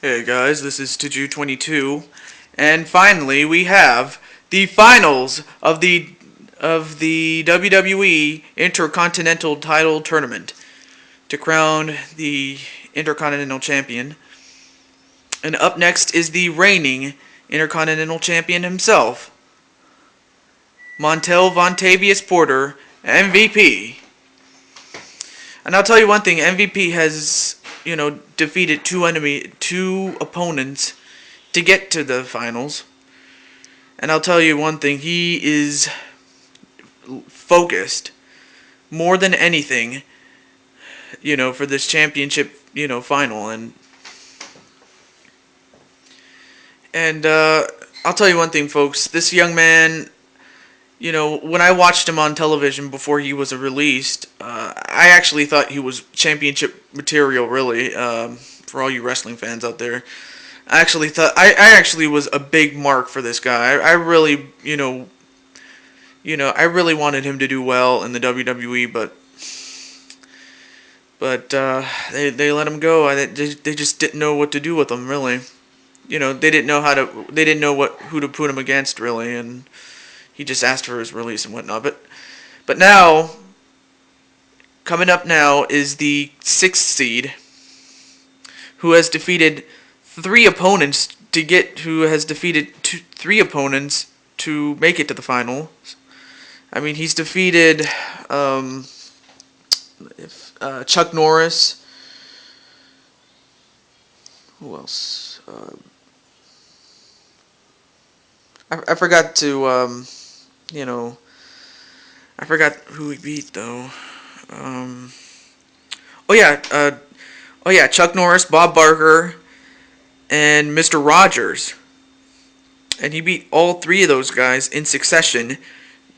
Hey guys, this is Tiju22, and finally we have the finals of the WWE Intercontinental Title Tournament to crown the Intercontinental Champion. And up next is the reigning Intercontinental Champion himself, Montel Vontavious Porter, MVP. And I'll tell you one thing, MVP has, defeated two opponents to get to the finals. And I'll tell you one thing, he is focused more than anything, for this championship, final. And I'll tell you one thing, folks, this young man, when I watched him on television before he was released, I actually thought he was championship material, really, for all you wrestling fans out there. I actually was a big mark for this guy. I really, I really wanted him to do well in the WWE, but they let him go. They just didn't know what to do with him, really. They didn't know who to put him against, really, and he just asked for his release and whatnot. But now, coming up now is the 6th seed, who has defeated three opponents to make it to the final. I mean, he's defeated Chuck Norris. Who else? I forgot to, I forgot who he beat, though. Chuck Norris, Bob Barker, and Mr. Rogers. And he beat all three of those guys in succession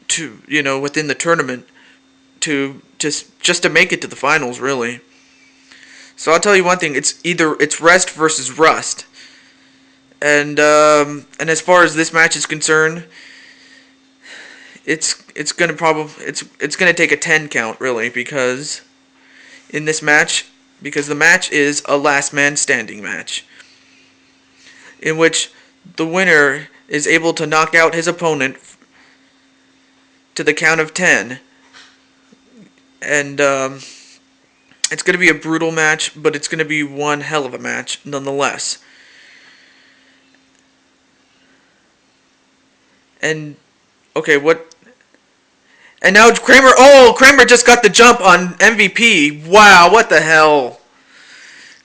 to, within the tournament just to make it to the finals, really. So I'll tell you one thing, it's rest versus rust. And as far as this match is concerned, it's gonna take a 10 count, really, because the match is a last man standing match, in which the winner is able to knock out his opponent to the count of 10. And it's gonna be a brutal match, but it's gonna be one hell of a match nonetheless. And okay, what? And now Kramer. Oh, Kramer just got the jump on MVP. Wow, what the hell?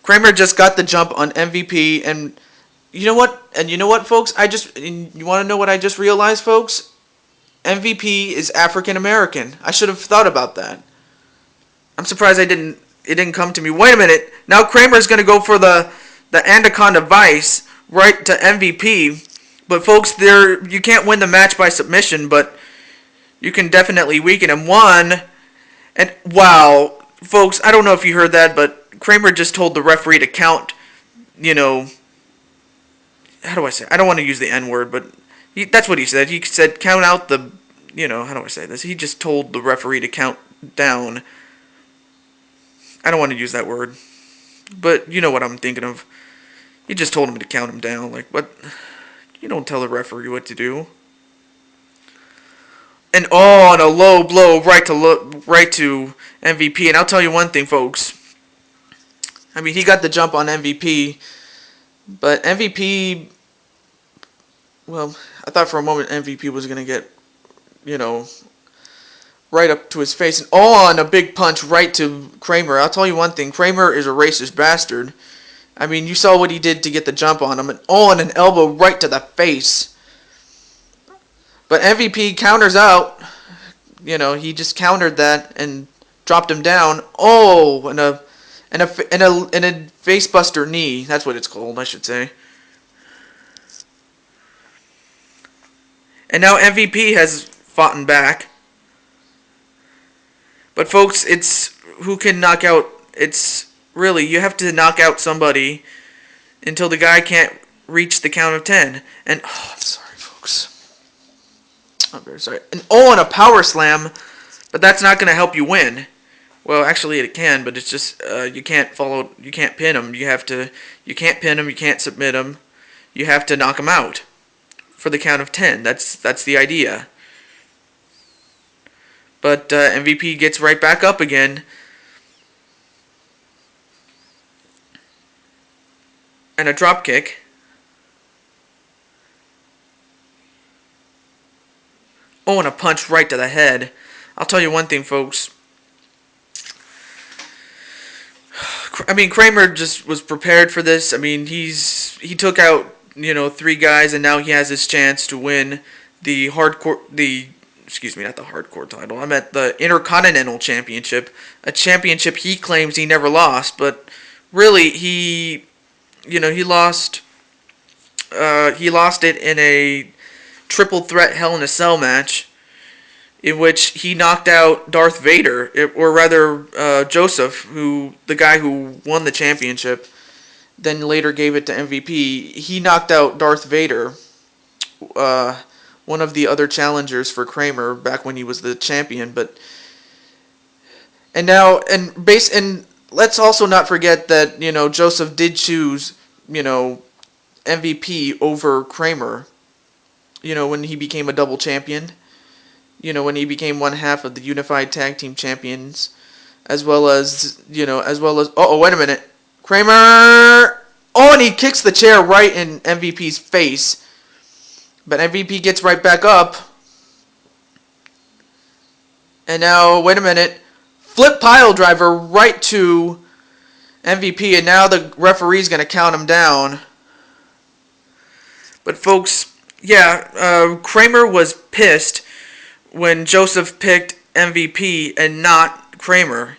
Kramer just got the jump on MVP, and you know what? Folks? You want to know what I just realized, folks? MVP is African American. I should have thought about that. I'm surprised it didn't come to me. Wait a minute. Now Kramer's gonna go for the Anaconda Vice right to MVP. But folks, you can't win the match by submission, but you can definitely weaken him. And wow, folks, I don't know if you heard that, but Kramer just told the referee to count, how do I say? I don't want to use the N-word, but that's what he said. He said count out the, how do I say this? He just told the referee to count down. I don't want to use that word, but you know what I'm thinking of. He just told him to count him down. Like, what? You don't tell the referee what to do. And on a low blow right to MVP. And I'll tell you one thing, folks. I mean, he got the jump on MVP, but MVP. Well, I thought for a moment MVP was gonna get, right up to his face, and on a big punch right to Kramer. I'll tell you one thing. Kramer is a racist bastard. I mean, you saw what he did to get the jump on him, and on an elbow right to the face. But MVP counters out. He just countered that and dropped him down. Oh, and a facebuster knee. That's what it's called, I should say. And now MVP has fought back. But folks, it's who can knock out. Really, you have to knock out somebody until the guy can't reach the count of 10. And, I'm sorry, folks. I'm very sorry. And, and a power slam, but that's not going to help you win. Well, actually, it can, but it's just you can't pin him. You can't pin him. You can't submit him. You have to knock him out for the count of 10. That's the idea. But MVP gets right back up again. And a drop kick. Oh, and a punch right to the head. I'll tell you one thing, folks. I mean, Kramer just was prepared for this. I mean, he took out 3 guys, and now he has his chance to win the not the hardcore title. I'm at the Intercontinental Championship, a championship he claims he never lost, but really he lost. He lost it in a triple threat Hell in a Cell match, in which he knocked out Darth Vader, or rather Joseph, the guy who won the championship, then later gave it to MVP. He knocked out Darth Vader, one of the other challengers for Kramer back when he was the champion. And let's also not forget that Joseph did choose MVP over Kramer. When he became a double champion. When he became one half of the Unified Tag Team Champions, as well as oh, wait a minute, Kramer. Oh, and he kicks the chair right in MVP's face. But MVP gets right back up. And now, wait a minute, flip pile driver right to MVP, and now the referee's going to count him down. But folks, yeah, Kramer was pissed when Joseph picked MVP and not Kramer.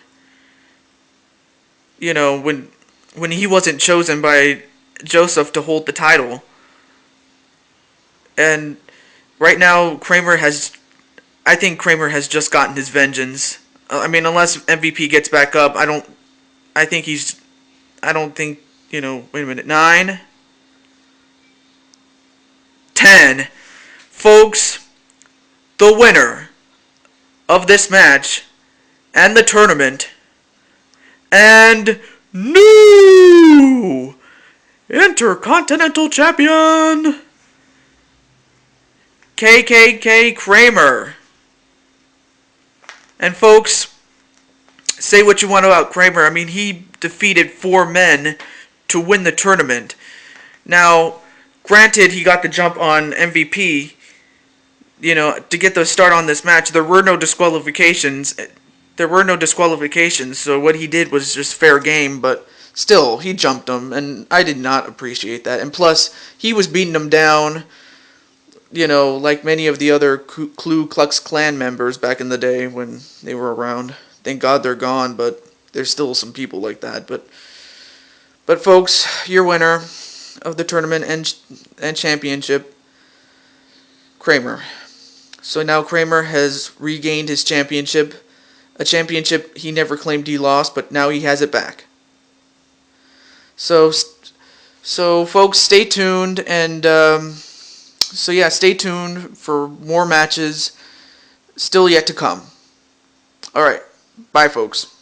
When he wasn't chosen by Joseph to hold the title. And right now, I think Kramer has just gotten his vengeance. I mean, unless MVP gets back up, I don't think, wait a minute, 9, 10. Folks, the winner of this match and the tournament and new Intercontinental Champion, KKKramer. And folks, say what you want about Kramer. I mean, he defeated 4 men to win the tournament. Now, granted, he got the jump on MVP, to get the start on this match. There were no disqualifications. So what he did was just fair game, but still, he jumped him, and I did not appreciate that. And plus, he was beating him down, like many of the other Ku Klux Klan members back in the day when they were around. Thank God they're gone, but there's still some people like that. But folks, your winner of the tournament and championship, Kramer. So now Kramer has regained his championship, a championship he never claimed he lost, but now he has it back. So folks, stay tuned, and stay tuned for more matches still yet to come. All right, bye, folks.